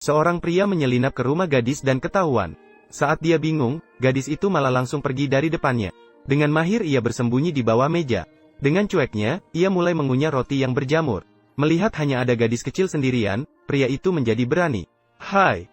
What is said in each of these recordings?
Seorang pria menyelinap ke rumah gadis dan ketahuan. Saat dia bingung, gadis itu malah langsung pergi dari depannya. Dengan mahir ia bersembunyi di bawah meja. Dengan cueknya, ia mulai mengunyah roti yang berjamur. Melihat hanya ada gadis kecil sendirian, pria itu menjadi berani. "Hai."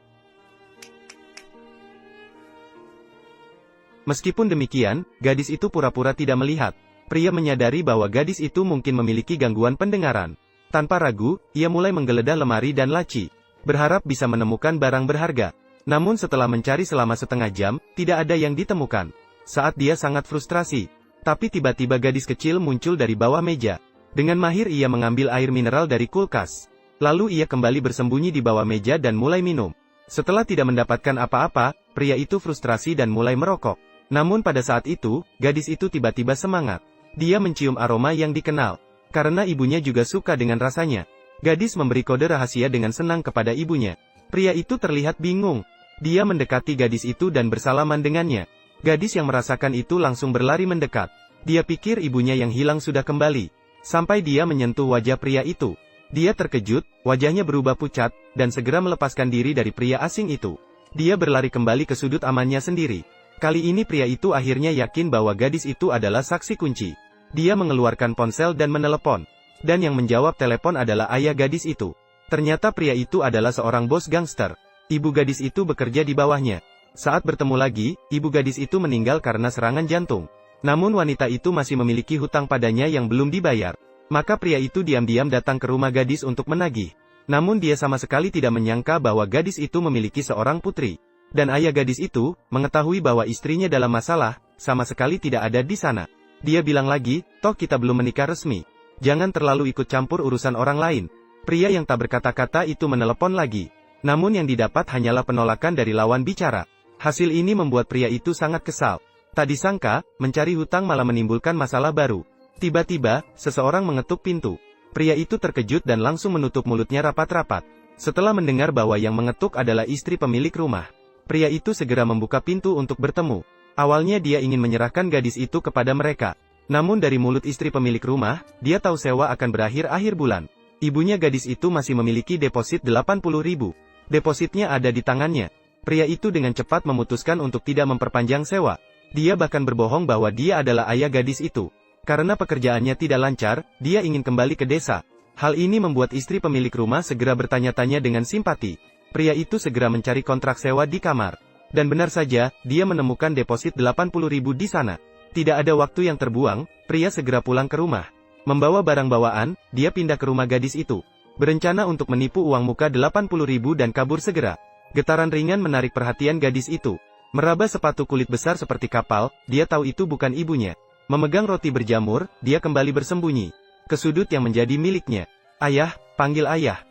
Meskipun demikian, gadis itu pura-pura tidak melihat. Pria menyadari bahwa gadis itu mungkin memiliki gangguan pendengaran. Tanpa ragu, ia mulai menggeledah lemari dan laci, berharap bisa menemukan barang berharga. Namun setelah mencari selama setengah jam, tidak ada yang ditemukan. Saat dia sangat frustrasi, tapi tiba-tiba gadis kecil muncul dari bawah meja. Dengan mahir ia mengambil air mineral dari kulkas. Lalu ia kembali bersembunyi di bawah meja dan mulai minum. Setelah tidak mendapatkan apa-apa, pria itu frustrasi dan mulai merokok. Namun pada saat itu, gadis itu tiba-tiba semangat. Dia mencium aroma yang dikenal. Karena ibunya juga suka dengan rasanya. Gadis memberi kode rahasia dengan senang kepada ibunya. Pria itu terlihat bingung. Dia mendekati gadis itu dan bersalaman dengannya. Gadis yang merasakan itu langsung berlari mendekat. Dia pikir ibunya yang hilang sudah kembali. Sampai dia menyentuh wajah pria itu. Dia terkejut, wajahnya berubah pucat, dan segera melepaskan diri dari pria asing itu. Dia berlari kembali ke sudut amannya sendiri. Kali ini pria itu akhirnya yakin bahwa gadis itu adalah saksi kunci. Dia mengeluarkan ponsel dan menelepon. Dan yang menjawab telepon adalah ayah gadis itu. Ternyata pria itu adalah seorang bos gangster. Ibu gadis itu bekerja di bawahnya. Saat bertemu lagi, ibu gadis itu meninggal karena serangan jantung. Namun wanita itu masih memiliki hutang padanya yang belum dibayar. Maka pria itu diam-diam datang ke rumah gadis untuk menagih. Namun dia sama sekali tidak menyangka bahwa gadis itu memiliki seorang putri. Dan ayah gadis itu, mengetahui bahwa istrinya dalam masalah, sama sekali tidak ada di sana. Dia bilang lagi, "Toh kita belum menikah resmi. Jangan terlalu ikut campur urusan orang lain." Pria yang tak berkata-kata itu menelepon lagi. Namun yang didapat hanyalah penolakan dari lawan bicara. Hasil ini membuat pria itu sangat kesal. Tak disangka, mencari hutang malah menimbulkan masalah baru. Tiba-tiba, seseorang mengetuk pintu. Pria itu terkejut dan langsung menutup mulutnya rapat-rapat. Setelah mendengar bahwa yang mengetuk adalah istri pemilik rumah. Pria itu segera membuka pintu untuk bertemu. Awalnya dia ingin menyerahkan gadis itu kepada mereka. Namun dari mulut istri pemilik rumah, dia tahu sewa akan berakhir akhir bulan. Ibunya gadis itu masih memiliki deposit 80.000. Depositnya ada di tangannya. Pria itu dengan cepat memutuskan untuk tidak memperpanjang sewa. Dia bahkan berbohong bahwa dia adalah ayah gadis itu. Karena pekerjaannya tidak lancar, dia ingin kembali ke desa. Hal ini membuat istri pemilik rumah segera bertanya-tanya dengan simpati. Pria itu segera mencari kontrak sewa di kamar. Dan benar saja, dia menemukan deposit 80.000 di sana. Tidak ada waktu yang terbuang, pria segera pulang ke rumah. Membawa barang bawaan, dia pindah ke rumah gadis itu. Berencana untuk menipu uang muka 80.000 dan kabur segera. Getaran ringan menarik perhatian gadis itu. Meraba sepatu kulit besar seperti kapal, dia tahu itu bukan ibunya. Memegang roti berjamur, dia kembali bersembunyi ke sudut yang menjadi miliknya. "Ayah, panggil ayah."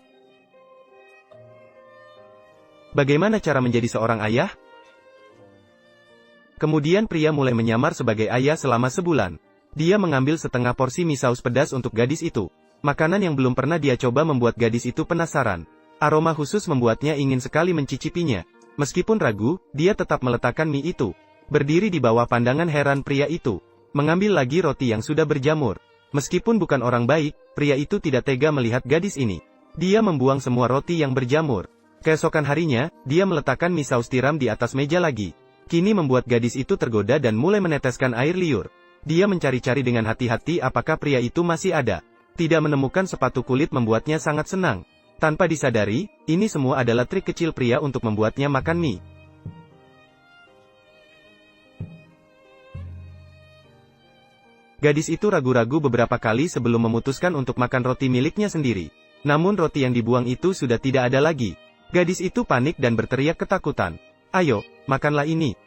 Bagaimana cara menjadi seorang ayah? Kemudian pria mulai menyamar sebagai ayah selama sebulan. Dia mengambil setengah porsi mie saus pedas untuk gadis itu. Makanan yang belum pernah dia coba membuat gadis itu penasaran. Aroma khusus membuatnya ingin sekali mencicipinya. Meskipun ragu, dia tetap meletakkan mie itu. Berdiri di bawah pandangan heran pria itu. Mengambil lagi roti yang sudah berjamur. Meskipun bukan orang baik, pria itu tidak tega melihat gadis ini. Dia membuang semua roti yang berjamur. Keesokan harinya, dia meletakkan mie saus tiram di atas meja lagi. Kini membuat gadis itu tergoda dan mulai meneteskan air liur. Dia mencari-cari dengan hati-hati apakah pria itu masih ada. Tidak menemukan sepatu kulit membuatnya sangat senang. Tanpa disadari, ini semua adalah trik kecil pria untuk membuatnya makan mie. Gadis itu ragu-ragu beberapa kali sebelum memutuskan untuk makan roti miliknya sendiri. Namun roti yang dibuang itu sudah tidak ada lagi. Gadis itu panik dan berteriak ketakutan. "Ayo, makanlah ini."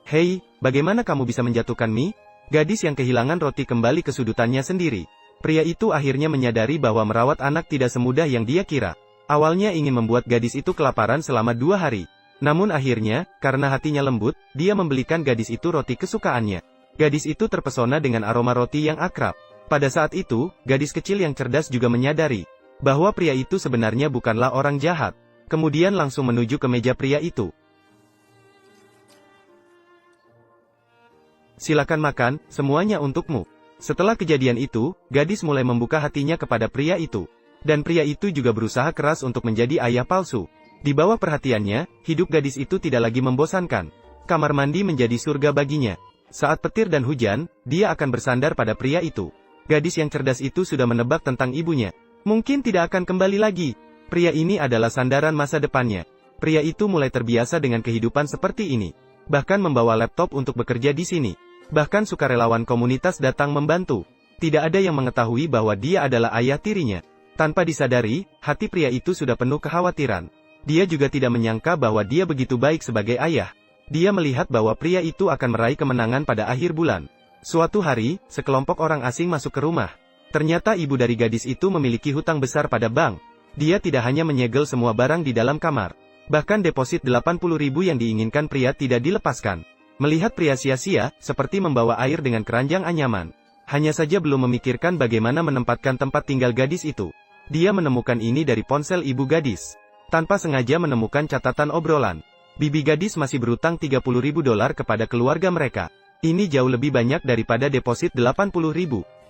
"Hei, bagaimana kamu bisa menjatuhkan mie?" Gadis yang kehilangan roti kembali ke sudutannya sendiri. Pria itu akhirnya menyadari bahwa merawat anak tidak semudah yang dia kira. Awalnya ingin membuat gadis itu kelaparan selama 2 hari. Namun akhirnya, karena hatinya lembut, dia membelikan gadis itu roti kesukaannya. Gadis itu terpesona dengan aroma roti yang akrab. Pada saat itu, gadis kecil yang cerdas juga menyadari bahwa pria itu sebenarnya bukanlah orang jahat. Kemudian langsung menuju ke meja pria itu. "Silakan makan, semuanya untukmu." Setelah kejadian itu, gadis mulai membuka hatinya kepada pria itu. Dan pria itu juga berusaha keras untuk menjadi ayah palsu. Di bawah perhatiannya, hidup gadis itu tidak lagi membosankan. Kamar mandi menjadi surga baginya. Saat petir dan hujan, dia akan bersandar pada pria itu. Gadis yang cerdas itu sudah menebak tentang ibunya. Mungkin tidak akan kembali lagi. Pria ini adalah sandaran masa depannya. Pria itu mulai terbiasa dengan kehidupan seperti ini. Bahkan membawa laptop untuk bekerja di sini. Bahkan sukarelawan komunitas datang membantu. Tidak ada yang mengetahui bahwa dia adalah ayah tirinya. Tanpa disadari, hati pria itu sudah penuh kekhawatiran. Dia juga tidak menyangka bahwa dia begitu baik sebagai ayah. Dia melihat bahwa pria itu akan meraih kemenangan pada akhir bulan. Suatu hari, sekelompok orang asing masuk ke rumah. Ternyata ibu dari gadis itu memiliki hutang besar pada bank. Dia tidak hanya menyegel semua barang di dalam kamar. Bahkan deposit 80.000 yang diinginkan pria tidak dilepaskan. Melihat pria sia-sia, seperti membawa air dengan keranjang anyaman. Hanya saja belum memikirkan bagaimana menempatkan tempat tinggal gadis itu. Dia menemukan ini dari ponsel ibu gadis. Tanpa sengaja menemukan catatan obrolan. Bibi gadis masih berutang $30.000 kepada keluarga mereka. Ini jauh lebih banyak daripada deposit 80.000.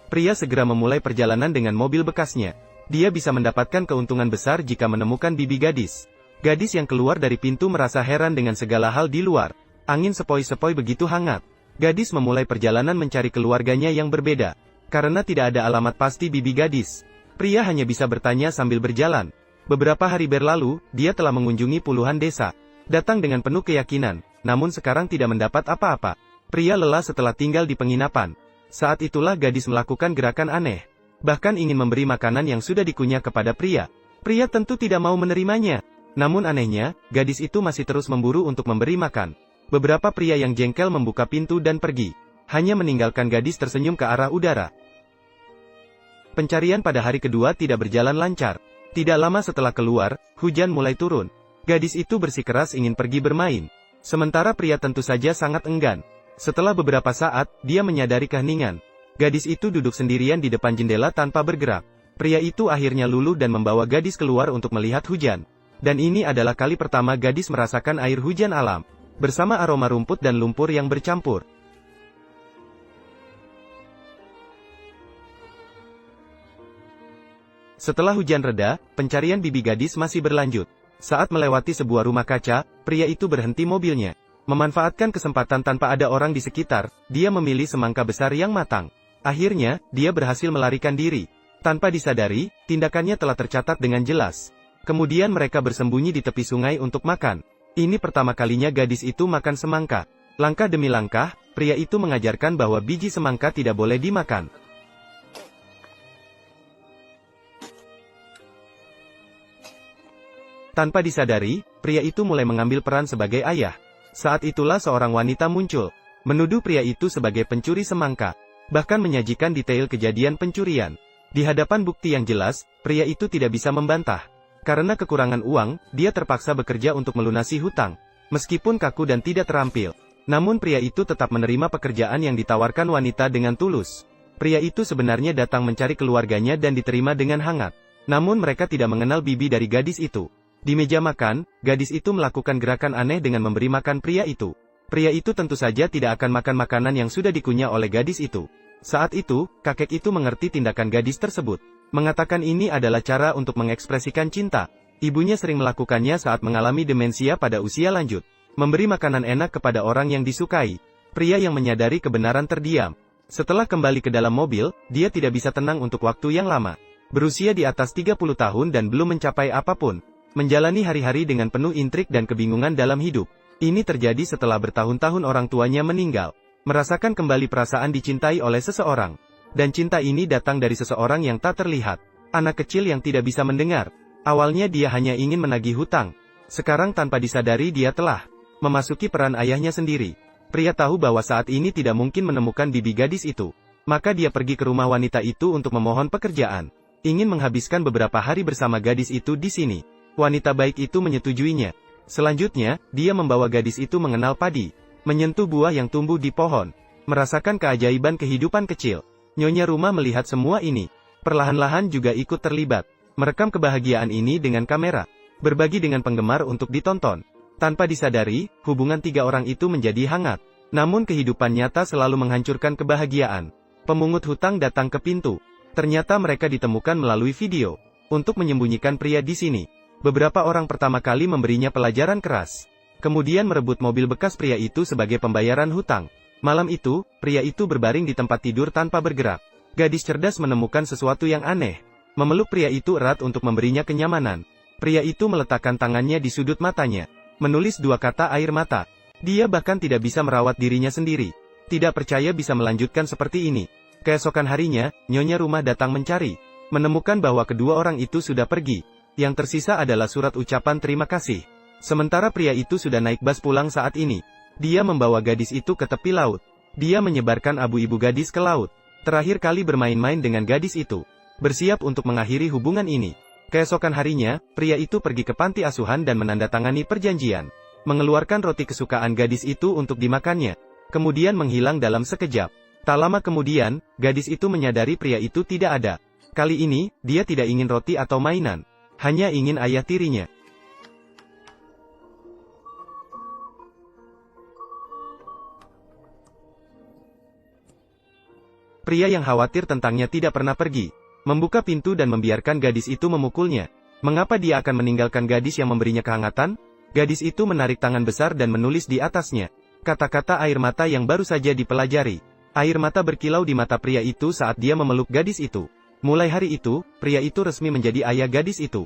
Pria segera memulai perjalanan dengan mobil bekasnya. Dia bisa mendapatkan keuntungan besar jika menemukan bibi gadis. Gadis yang keluar dari pintu merasa heran dengan segala hal di luar. Angin sepoi-sepoi begitu hangat. Gadis memulai perjalanan mencari keluarganya yang berbeda. Karena tidak ada alamat pasti bibi gadis. Pria hanya bisa bertanya sambil berjalan. Beberapa hari berlalu, dia telah mengunjungi puluhan desa. Datang dengan penuh keyakinan, namun sekarang tidak mendapat apa-apa. Pria lelah setelah tinggal di penginapan. Saat itulah gadis melakukan gerakan aneh. Bahkan ingin memberi makanan yang sudah dikunyah kepada pria. Pria tentu tidak mau menerimanya. Namun anehnya, gadis itu masih terus memburu untuk memberi makan. Beberapa pria yang jengkel membuka pintu dan pergi. Hanya meninggalkan gadis tersenyum ke arah udara. Pencarian pada hari kedua tidak berjalan lancar. Tidak lama setelah keluar, hujan mulai turun. Gadis itu bersikeras ingin pergi bermain. Sementara pria tentu saja sangat enggan. Setelah beberapa saat, dia menyadari keheningan. Gadis itu duduk sendirian di depan jendela tanpa bergerak. Pria itu akhirnya luluh dan membawa gadis keluar untuk melihat hujan. Dan ini adalah kali pertama gadis merasakan air hujan alam. Bersama aroma rumput dan lumpur yang bercampur. Setelah hujan reda, pencarian bibi gadis masih berlanjut. Saat melewati sebuah rumah kaca, pria itu berhenti mobilnya. Memanfaatkan kesempatan tanpa ada orang di sekitar, dia memilih semangka besar yang matang. Akhirnya, dia berhasil melarikan diri. Tanpa disadari, tindakannya telah tercatat dengan jelas. Kemudian mereka bersembunyi di tepi sungai untuk makan. Ini pertama kalinya gadis itu makan semangka. Langkah demi langkah, pria itu mengajarkan bahwa biji semangka tidak boleh dimakan. Tanpa disadari, pria itu mulai mengambil peran sebagai ayah. Saat itulah seorang wanita muncul, menuduh pria itu sebagai pencuri semangka, bahkan menyajikan detail kejadian pencurian. Di hadapan bukti yang jelas, pria itu tidak bisa membantah. Karena kekurangan uang, dia terpaksa bekerja untuk melunasi hutang. Meskipun kaku dan tidak terampil, namun pria itu tetap menerima pekerjaan yang ditawarkan wanita dengan tulus. Pria itu sebenarnya datang mencari keluarganya dan diterima dengan hangat. Namun mereka tidak mengenal bibi dari gadis itu. Di meja makan, gadis itu melakukan gerakan aneh dengan memberi makan pria itu. Pria itu tentu saja tidak akan makan makanan yang sudah dikunyah oleh gadis itu. Saat itu, kakek itu mengerti tindakan gadis tersebut. Mengatakan ini adalah cara untuk mengekspresikan cinta. Ibunya sering melakukannya saat mengalami demensia pada usia lanjut. Memberi makanan enak kepada orang yang disukai. Pria yang menyadari kebenaran terdiam. Setelah kembali ke dalam mobil, dia tidak bisa tenang untuk waktu yang lama. Berusia di atas 30 tahun dan belum mencapai apapun. Menjalani hari-hari dengan penuh intrik dan kebingungan dalam hidup. Ini terjadi setelah bertahun-tahun orang tuanya meninggal. Merasakan kembali perasaan dicintai oleh seseorang. Dan cinta ini datang dari seseorang yang tak terlihat. Anak kecil yang tidak bisa mendengar. Awalnya dia hanya ingin menagih hutang. Sekarang tanpa disadari dia telah memasuki peran ayahnya sendiri. Pria tahu bahwa saat ini tidak mungkin menemukan bibi gadis itu. Maka dia pergi ke rumah wanita itu untuk memohon pekerjaan. Ingin menghabiskan beberapa hari bersama gadis itu di sini. Wanita baik itu menyetujuinya. Selanjutnya, dia membawa gadis itu mengenal padi. Menyentuh buah yang tumbuh di pohon. Merasakan keajaiban kehidupan kecil. Nyonya rumah melihat semua ini. Perlahan-lahan juga ikut terlibat. Merekam kebahagiaan ini dengan kamera. Berbagi dengan penggemar untuk ditonton. Tanpa disadari, hubungan tiga orang itu menjadi hangat. Namun kehidupan nyata selalu menghancurkan kebahagiaan. Pemungut hutang datang ke pintu. Ternyata mereka ditemukan melalui video. Untuk menyembunyikan pria di sini, beberapa orang pertama kali memberinya pelajaran keras. Kemudian merebut mobil bekas pria itu sebagai pembayaran hutang. Malam itu, pria itu berbaring di tempat tidur tanpa bergerak. Gadis cerdas menemukan sesuatu yang aneh. Memeluk pria itu erat untuk memberinya kenyamanan. Pria itu meletakkan tangannya di sudut matanya. Menulis 2 kata air mata. Dia bahkan tidak bisa merawat dirinya sendiri. Tidak percaya bisa melanjutkan seperti ini. Keesokan harinya, nyonya rumah datang mencari. Menemukan bahwa kedua orang itu sudah pergi. Yang tersisa adalah surat ucapan terima kasih. Sementara pria itu sudah naik bas pulang saat ini. Dia membawa gadis itu ke tepi laut. Dia menyebarkan abu ibu gadis ke laut. Terakhir kali bermain-main dengan gadis itu. Bersiap untuk mengakhiri hubungan ini. Keesokan harinya, pria itu pergi ke panti asuhan dan menandatangani perjanjian. Mengeluarkan roti kesukaan gadis itu untuk dimakannya. Kemudian menghilang dalam sekejap. Tak lama kemudian, gadis itu menyadari pria itu tidak ada. Kali ini, dia tidak ingin roti atau mainan. Hanya ingin ayah tirinya. Pria yang khawatir tentangnya tidak pernah pergi. Membuka pintu dan membiarkan gadis itu memukulnya. Mengapa dia akan meninggalkan gadis yang memberinya kehangatan? Gadis itu menarik tangan besar dan menulis di atasnya kata-kata air mata yang baru saja dipelajari. Air mata berkilau di mata pria itu saat dia memeluk gadis itu. Mulai hari itu, pria itu resmi menjadi ayah gadis itu.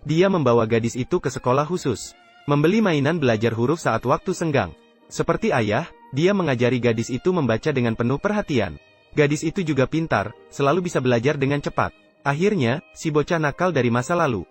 Dia membawa gadis itu ke sekolah khusus. Membeli mainan belajar huruf saat waktu senggang. Seperti ayah, dia mengajari gadis itu membaca dengan penuh perhatian. Gadis itu juga pintar, selalu bisa belajar dengan cepat. Akhirnya, si bocah nakal dari masa lalu